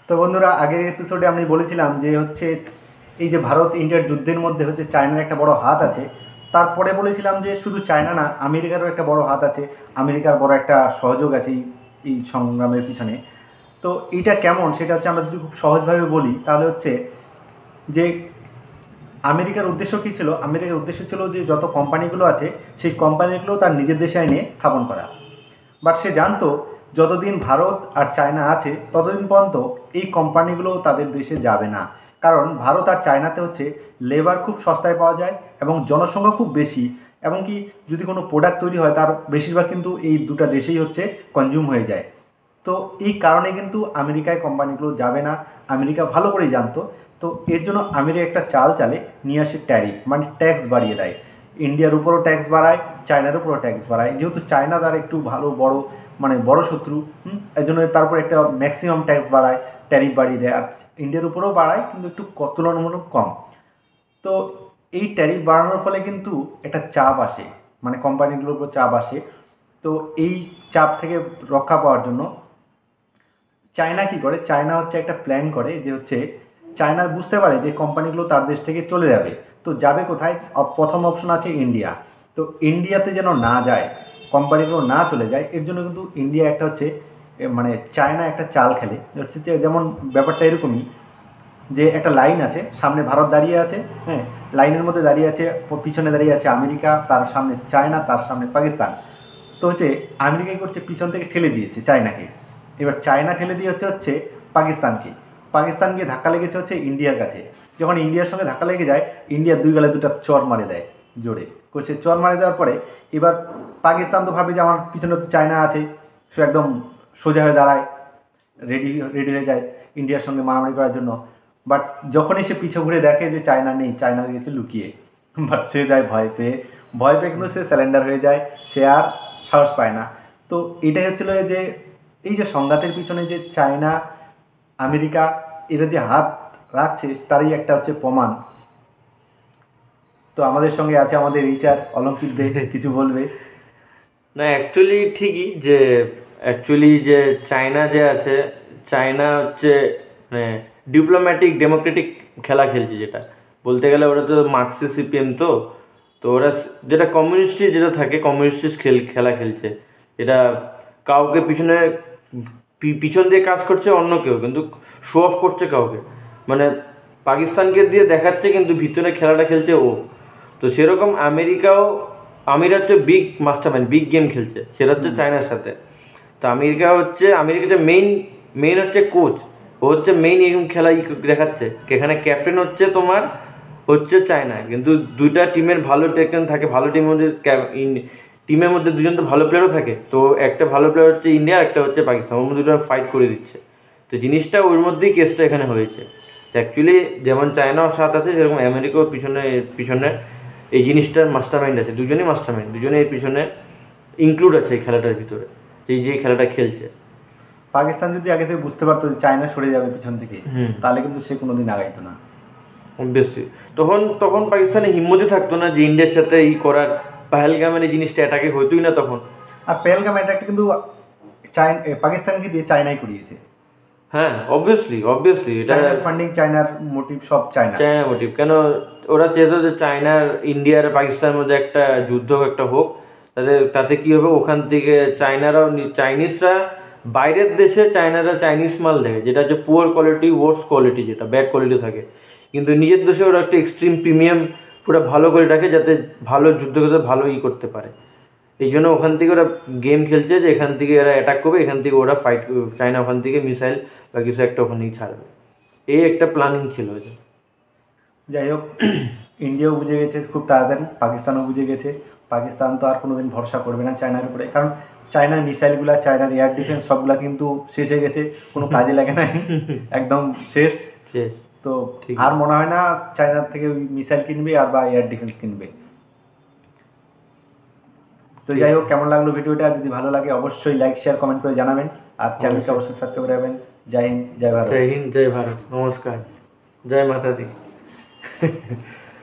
তো বন্ধুরা, আগের এপিসোডে আমি বলেছিলাম যে হচ্ছে এই যে ভারত ইন্ডিয়ার যুদ্ধের মধ্যে হচ্ছে চায়নার একটা বড় হাত আছে। তারপরে বলেছিলাম যে শুধু চায়না না, আমেরিকারও একটা বড় হাত আছে, আমেরিকার বড় একটা সহযোগ আছে এই সংগ্রামের পিছনে। তো এইটা কেমন সেটা হচ্ছে আমরা যদি খুব সহজভাবে বলি তাহলে হচ্ছে যে আমেরিকার উদ্দেশ্য কী ছিল। আমেরিকার উদ্দেশ্য ছিল যে যত কোম্পানিগুলো আছে সেই কোম্পানিগুলো তার নিজের দেশে এনে স্থাপন করা। বাট সে জানতো যতদিন ভারত আর চায়না আছে ততদিন পর্যন্ত এই কোম্পানিগুলো তাদের দেশে যাবে না। কারণ ভারত আর চায়নাতে হচ্ছে লেবার খুব সস্তায় পাওয়া যায় এবং জনসংখ্যা খুব বেশি, এবং কি যদি কোনো প্রোডাক্ট তৈরি হয় তার বেশিরভাগ কিন্তু এই দুটো দেশেই হচ্ছে কনজিউম হয়ে যায়। তো এই কারণে কিন্তু আমেরিকায় কোম্পানিগুলো যাবে না, আমেরিকা ভালো করেই জানতো। তো এর জন্য আমেরিকা একটা চাল চালে, নিয়ে আসে ট্যারিফ, মানে ট্যাক্স বাড়িয়ে দেয়। ইন্ডিয়ার উপরও ট্যাক্স বাড়ায়, চায়নার উপরও ট্যাক্স বাড়ায়। যেহেতু চায়না তার একটু ভালো বড় মানে বড় শত্রু, এর জন্য তারপর একটা ম্যাক্সিমাম ট্যাক্স বাড়ায়, ট্যারিফ বাড়িয়ে দেয়। আর ইন্ডিয়ার উপরেও বাড়ায় কিন্তু একটু তুলনামূলক কম। তো এই ট্যারিফ বাড়ানোর ফলে কিন্তু একটা চাপ আসে, মানে কোম্পানিগুলোর উপর চাপ আসে। তো এই চাপ থেকে রক্ষা পাওয়ার জন্য চায়না কী করে, চায়না হচ্ছে একটা প্ল্যান করে যে হচ্ছে চায়না বুঝতে পারে যে কোম্পানিগুলো তার দেশ থেকে চলে যাবে। তো যাবে কোথায়? প্রথম অপশন আছে ইন্ডিয়া। তো ইন্ডিয়াতে যেন না যায়, কোম্পানিগুলো না চলে যায়, এর জন্য কিন্তু ইন্ডিয়া একটা হচ্ছে মানে চায়না একটা চাল খেলে হচ্ছে যে, যেমন ব্যাপারটা এরকমই যে একটা লাইন আছে, সামনে ভারত দাঁড়িয়ে আছে, হ্যাঁ, লাইনের মধ্যে দাঁড়িয়ে আছে, পিছনে দাঁড়িয়ে আছে আমেরিকা, তার সামনে চায়না, তার সামনে পাকিস্তান। তো হচ্ছে আমেরিকা কী করছে, পিছন থেকে ঠেলে দিয়েছে চায়নাকে। এবার চায়না ঠেলে দিয়ে হচ্ছে পাকিস্তানকে, পাকিস্তান গিয়ে ধাক্কা লেগেছে হচ্ছে ইন্ডিয়ার কাছে। যখন ইন্ডিয়ার সঙ্গে ধাক্কা লেগে যায়, ইন্ডিয়ার দুই গালে দুটা চর মারে দেয় জোরে করছে। চর মারে দেওয়ার পরে এবার পাকিস্তান তো ভাবে যে আমার পিছনে তো চায়না আছে, সে একদম সোজা হয়ে দাঁড়ায়, রেডি রেডি হয়ে যায় ইন্ডিয়ার সঙ্গে মারামারি করার জন্য। বাট যখনই সে পিছু ঘুরে দেখে যে চায়না নেই, চায়না গেছে লুকিয়ে, বাট সে যায় ভয় পেয়ে, ভয় পেয়ে কিন্তু সে স্যালেন্ডার হয়ে যায়, সে আর সাহস পায় না। তো এটাই হচ্ছিল যে এই যে সংঘাতের পিছনে যে চায়না আমেরিকা এরা যে হাত রাখছে তারই একটা হচ্ছে প্রমাণ। তো আমাদের সঙ্গে আছে আমাদের রিচার অলিম্পিক দে, কিছু বলবে? না, অ্যাকচুয়ালি ঠিকই যে যে চায়না যে আছে, চায়না হচ্ছে মানে ডিপ্লোম্যাটিক ডেমোক্রেটিক খেলা খেলছে, যেটা বলতে গেলে ওরা তো মার্কসিস্ট সিপিএম। তো তো ওরা যেটা কমিউনিস্ট যেটা থাকে, কমিউনিস্ট খেলা খেলছে, যেটা কাউকে পিছন দিয়ে কাজ করছে অন্য কেউ, কিন্তু শো অফ করছে কাউকে, মানে পাকিস্তানকে দিয়ে দেখাচ্ছে কিন্তু ভিতরে খেলাটা খেলছে ও। তো সেরকম আমিরা হচ্ছে বিগ মাস্টারমাইন্ড, বিগ গেম খেলছে, সেটা হচ্ছে চায়নার সাথে। তো আমেরিকা যে মেইন হচ্ছে কোচ, ও হচ্ছে মেইন এরকম খেলা দেখাচ্ছে। এখানে ক্যাপ্টেন হচ্ছে চায়না, কিন্তু দুইটা টিমের ভালো ক্যাপ্টেন থাকে, ভালো টিমের মধ্যে দুজন তো ভালো প্লেয়ারও থাকে। তো একটা ভালো প্লেয়ার হচ্ছে ইন্ডিয়া, একটা হচ্ছে পাকিস্তান, ওর মধ্যে দুটো ফাইট করে দিচ্ছে। তো জিনিসটা ওর মধ্যেই কেসটা এখানে হয়েছে। অ্যাকচুয়ালি যেমন চায়নার সাথ আছে, সেরকম আমেরিকাও পিছনে এই জিনিসটার মাস্টারমাইন্ড আছে, দুজনেই মাস্টারমাইন্ড, দুজনেই এর পিছনে ইনক্লুড আছে এই খেলাটার ভিতরে, যে খেলাটা খেলছে। পাকিস্তান যদি আগে থেকে বুঝতে পারতো যে চায়না সরে যাবে পিছন থেকে, তাহলে কিন্তু সে কোনোদিন আগাইতো না। অবভিয়াসলি তখন পাকিস্তানে হিম্মতই থাকতো না যে ইন্ডিয়ার সাথে করার। পাহেলগামের এই জিনিসটা অ্যাটাকে হইতোই না তখন। আর পেহেলগাম অ্যাটাকটা কিন্তু পাকিস্তানকে দিয়ে চায়নাই করিয়েছে। হ্যাঁ, অবভিয়াসলি এটা ফান্ডিং, চায়নার মোটিভ, সব চায়না মোটিভ। কেন ওরা চেয়েছে যে চায়নার ইন্ডিয়ার পাকিস্তানের মধ্যে একটা যুদ্ধ একটা হোক, তাতে কী হবে, ওখান থেকে চাইনিজরা বাইরের দেশে চাইনিজ মাল দেখে, যেটা হচ্ছে পুয়ার কোয়ালিটি, ওয়ার্স কোয়ালিটি, যেটা ব্যাড কোয়ালিটি থাকে, কিন্তু নিজের দেশে ওরা একটা এক্সট্রিম প্রিমিয়াম পুরো ভালো করে রাখে, যাতে ভালো যুদ্ধ করতে ভালো করতে পারে। এই জন্য ওখান থেকে ওরা গেম খেলছে যে এখান থেকে এরা অ্যাটাক করবে, এখান থেকে ওরা ফাইট করবে, চায়না ওখান থেকে মিসাইল বা কিছু একটা ওখানেই ছাড়বে, এই একটা প্ল্যানিং ছিল। যাই হোক, ইন্ডিয়াও বুঝে গেছে খুব তাড়াতাড়ি, পাকিস্তানও বুঝে গেছে। পাকিস্তান তো আর কোনোদিন ভরসা করবে না চায়নার উপরে, কারণ চায়নার মিসাইলগুলো, চায়নার এয়ার ডিফেন্স সবগুলো কিন্তু শেষ হয়ে গেছে, কোনো কাজে লাগে না, একদম শেষ। তো আর মনে হয় না চায়নার থেকে ওই মিসাইল কিনবে আর বা এয়ার ডিফেন্স কিনবে। তো যাই হোক, কেমন লাগলো ভিডিওটা? যদি ভালো লাগে অবশ্যই লাইক, শেয়ার, কমেন্ট করে জানাবেন, আর চ্যানেলকে অবশ্যই সাবস্ক্রাইব করে রাখবেন। জয় হিন্দ, জয় ভারত। জয় হিন্দ, জয় ভারত, নমস্কার, জয় মাতা দি।